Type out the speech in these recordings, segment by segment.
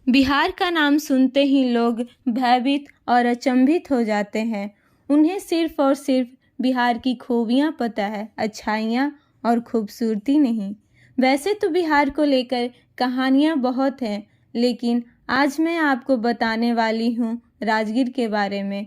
बिहार का नाम सुनते ही लोग भयभीत और अचंभित हो जाते हैं। उन्हें सिर्फ और सिर्फ बिहार की खूबियाँ पता है, अच्छाइयाँ और खूबसूरती नहीं। वैसे तो बिहार को लेकर कहानियाँ बहुत हैं, लेकिन आज मैं आपको बताने वाली हूँ राजगीर के बारे में।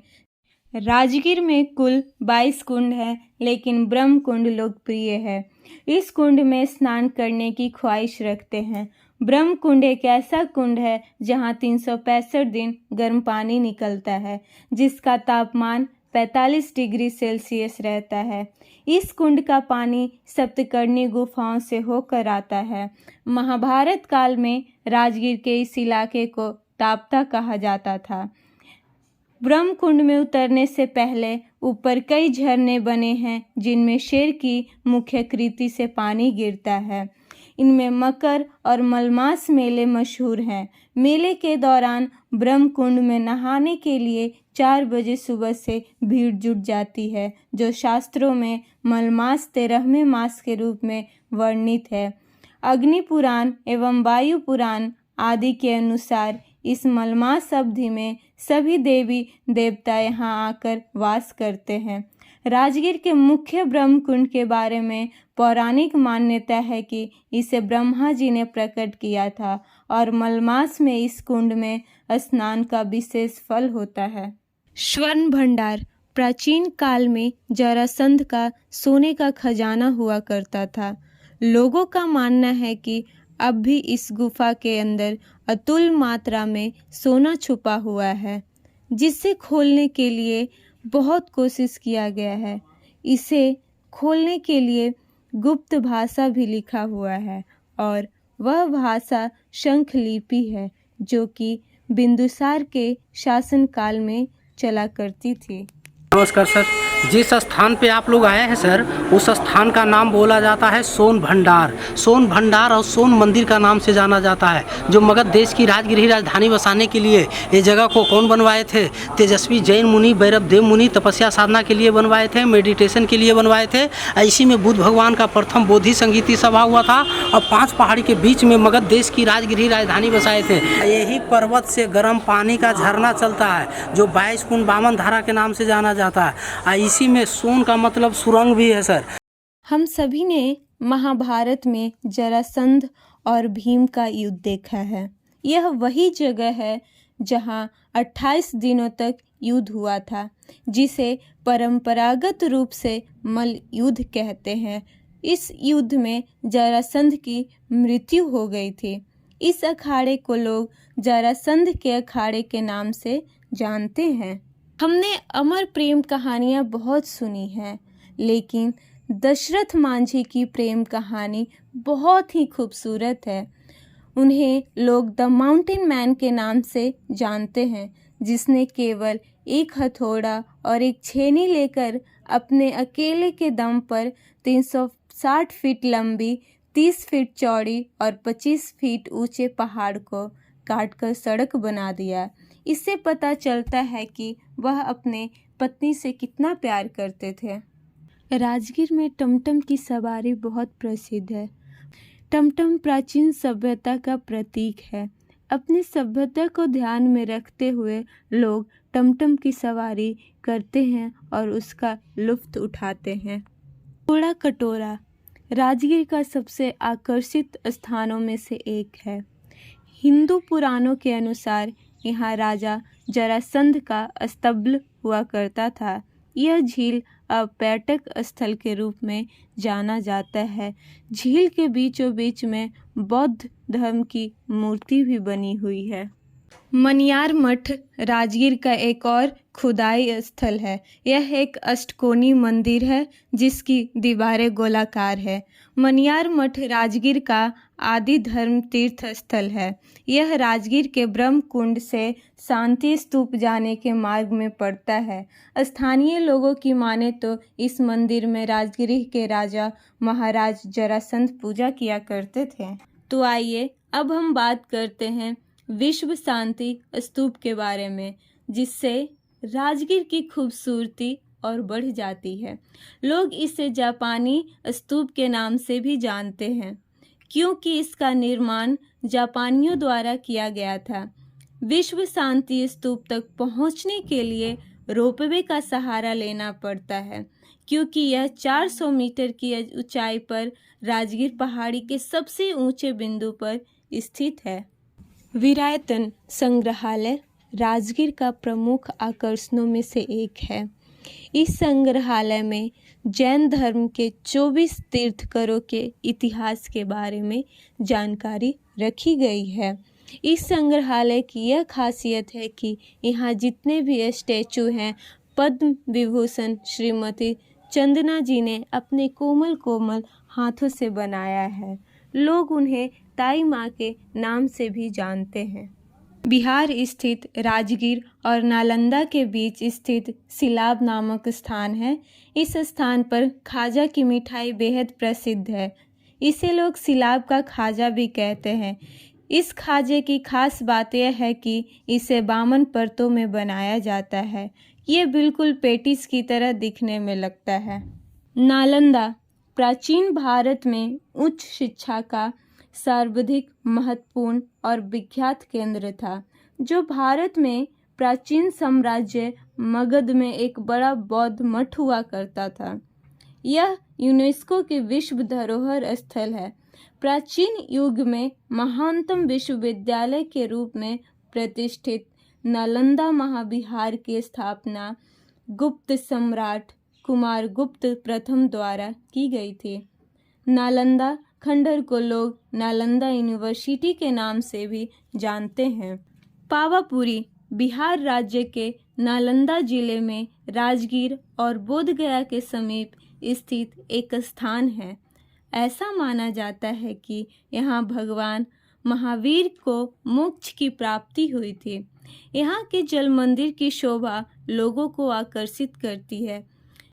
राजगीर में कुल 22 कुंड हैं, लेकिन ब्रह्म कुंड लोकप्रिय है। इस कुंड में स्नान करने की ख्वाहिश रखते हैं। ब्रह्म कुंड एक ऐसा कुंड है जहां 365 दिन गर्म पानी निकलता है, जिसका तापमान 45 डिग्री सेल्सियस रहता है। इस कुंड का पानी सप्तकर्णी गुफाओं से होकर आता है। महाभारत काल में राजगीर के इस इलाके को ताप्ता कहा जाता था। ब्रह्म कुंड में उतरने से पहले ऊपर कई झरने बने हैं, जिनमें शेर की मुख्य कृति से पानी गिरता है। इनमें मकर और मलमास मेले मशहूर हैं। मेले के दौरान ब्रह्म कुंड में नहाने के लिए 4 बजे सुबह से भीड़ जुट जाती है, जो शास्त्रों में मलमास 13वें मास के रूप में वर्णित है। अग्नि पुराण एवं वायु पुराण आदि के अनुसार इस मलमास अवधि में सभी देवी देवता यहाँ आकर वास करते हैं। राजगीर के मुख्य ब्रह्म कुंड के बारे में पौराणिक मान्यता है कि इसे ब्रह्मा जी ने प्रकट किया था और मलमास में इस कुंड में स्नान का विशेष फल होता है। स्वर्ण भंडार प्राचीन काल में जरासंध का सोने का खजाना हुआ करता था। लोगों का मानना है कि अब भी इस गुफा के अंदर अतुल मात्रा में सोना छुपा हुआ है, जिसे खोलने के लिए बहुत कोशिश किया गया है। इसे खोलने के लिए गुप्त भाषा भी लिखा हुआ है और वह भाषा शंख लिपि है, जो कि बिंदुसार के शासनकाल में चला करती थी। नमस्कार सर, जिस स्थान पे आप लोग आए हैं सर, उस स्थान का नाम बोला जाता है सोन भंडार। सोन भंडार और सोन मंदिर का नाम से जाना जाता है, जो मगध देश की राजगीर राजधानी बसाने के लिए ये जगह को कौन बनवाए थे? तेजस्वी जैन मुनि भैरव देव मुनि तपस्या साधना के लिए बनवाए थे, मेडिटेशन के लिए बनवाए थे। इसी में बुद्ध भगवान का प्रथम बोधि संगीति सभा हुआ था और 5 पहाड़ी के बीच में मगध देश की राजगीर राजधानी बसाए थे। यही पर्वत से गर्म पानी का झरना चलता है, जो 22 कुंड बामन धारा के नाम से जाना जाता है। इसी में सोन का मतलब सुरंग भी है सर। हम सभी ने महाभारत में जरासंध और भीम का युद्ध देखा है। यह वही जगह है जहां 28 दिनों तक युद्ध हुआ था, जिसे परंपरागत रूप से मल्ल युद्ध कहते हैं। इस युद्ध में जरासंध की मृत्यु हो गई थी। इस अखाड़े को लोग जरासंध के अखाड़े के नाम से जानते हैं। हमने अमर प्रेम कहानियाँ बहुत सुनी हैं, लेकिन दशरथ मांझी की प्रेम कहानी बहुत ही खूबसूरत है। उन्हें लोग द माउंटेन मैन के नाम से जानते हैं, जिसने केवल एक हथौड़ा और एक छेनी लेकर अपने अकेले के दम पर 360 फीट लंबी, 30 फीट चौड़ी और 25 फीट ऊंचे पहाड़ को काटकर सड़क बना दिया। इससे पता चलता है कि वह अपने पत्नी से कितना प्यार करते थे। राजगीर में टमटम की सवारी बहुत प्रसिद्ध है। टमटम प्राचीन सभ्यता का प्रतीक है। अपनी सभ्यता को ध्यान में रखते हुए लोग टमटम की सवारी करते हैं और उसका लुत्फ उठाते हैं। कूड़ा कटोरा राजगीर का सबसे आकर्षित स्थानों में से एक है। हिंदू पुराणों के अनुसार यहाँ राजा जरासंध का अस्तबल हुआ करता था। यह झील अब पर्यटक स्थल के रूप में जाना जाता है। झील के बीचों बीच में बौद्ध धर्म की मूर्ति भी बनी हुई है। मनियार मठ राजगीर का एक और खुदाई स्थल है। यह एक अष्टकोणीय मंदिर है, जिसकी दीवारें गोलाकार है। मनियार मठ राजगीर का आदि धर्म तीर्थ स्थल है। यह राजगीर के ब्रह्म कुंड से शांति स्तूप जाने के मार्ग में पड़ता है। स्थानीय लोगों की माने तो इस मंदिर में राजगीर के राजा महाराज जरासंध पूजा किया करते थे। तो आइए अब हम बात करते हैं विश्व शांति स्तूप के बारे में, जिससे राजगीर की खूबसूरती और बढ़ जाती है। लोग इसे जापानी स्तूप के नाम से भी जानते हैं, क्योंकि इसका निर्माण जापानियों द्वारा किया गया था। विश्व शांति स्तूप तक पहुंचने के लिए रोपवे का सहारा लेना पड़ता है, क्योंकि यह 400 मीटर की ऊंचाई पर राजगीर पहाड़ी के सबसे ऊंचे बिंदु पर स्थित है। वीरायतन संग्रहालय राजगीर का प्रमुख आकर्षणों में से एक है। इस संग्रहालय में जैन धर्म के 24 तीर्थंकरों के इतिहास के बारे में जानकारी रखी गई है। इस संग्रहालय की यह खासियत है कि यहाँ जितने भी स्टैचू हैं, पद्म विभूषण श्रीमती चंदना जी ने अपने कोमल कोमल हाथों से बनाया है। लोग उन्हें ताई माँ के नाम से भी जानते हैं। बिहार स्थित राजगीर और नालंदा के बीच स्थित सिलाब नामक स्थान है। इस स्थान पर खाजा की मिठाई बेहद प्रसिद्ध है। इसे लोग सिलाब का खाजा भी कहते हैं। इस खाजे की खास बात यह है कि इसे 52 परतों में बनाया जाता है। ये बिल्कुल पेटिस की तरह दिखने में लगता है। नालंदा प्राचीन भारत में उच्च शिक्षा का सर्वाधिक महत्वपूर्ण और विख्यात केंद्र था, जो भारत में प्राचीन साम्राज्य मगध में एक बड़ा बौद्ध मठ हुआ करता था। यह यूनेस्को के विश्व धरोहर स्थल है। प्राचीन युग में महानतम विश्वविद्यालय के रूप में प्रतिष्ठित नालंदा महाविहार की स्थापना गुप्त सम्राट कुमारगुप्त प्रथम द्वारा की गई थी। नालंदा खंडहर को लोग नालंदा यूनिवर्सिटी के नाम से भी जानते हैं। पावापुरी बिहार राज्य के नालंदा जिले में राजगीर और बोधगया के समीप स्थित एक स्थान है। ऐसा माना जाता है कि यहाँ भगवान महावीर को मोक्ष की प्राप्ति हुई थी। यहाँ के जल मंदिर की शोभा लोगों को आकर्षित करती है।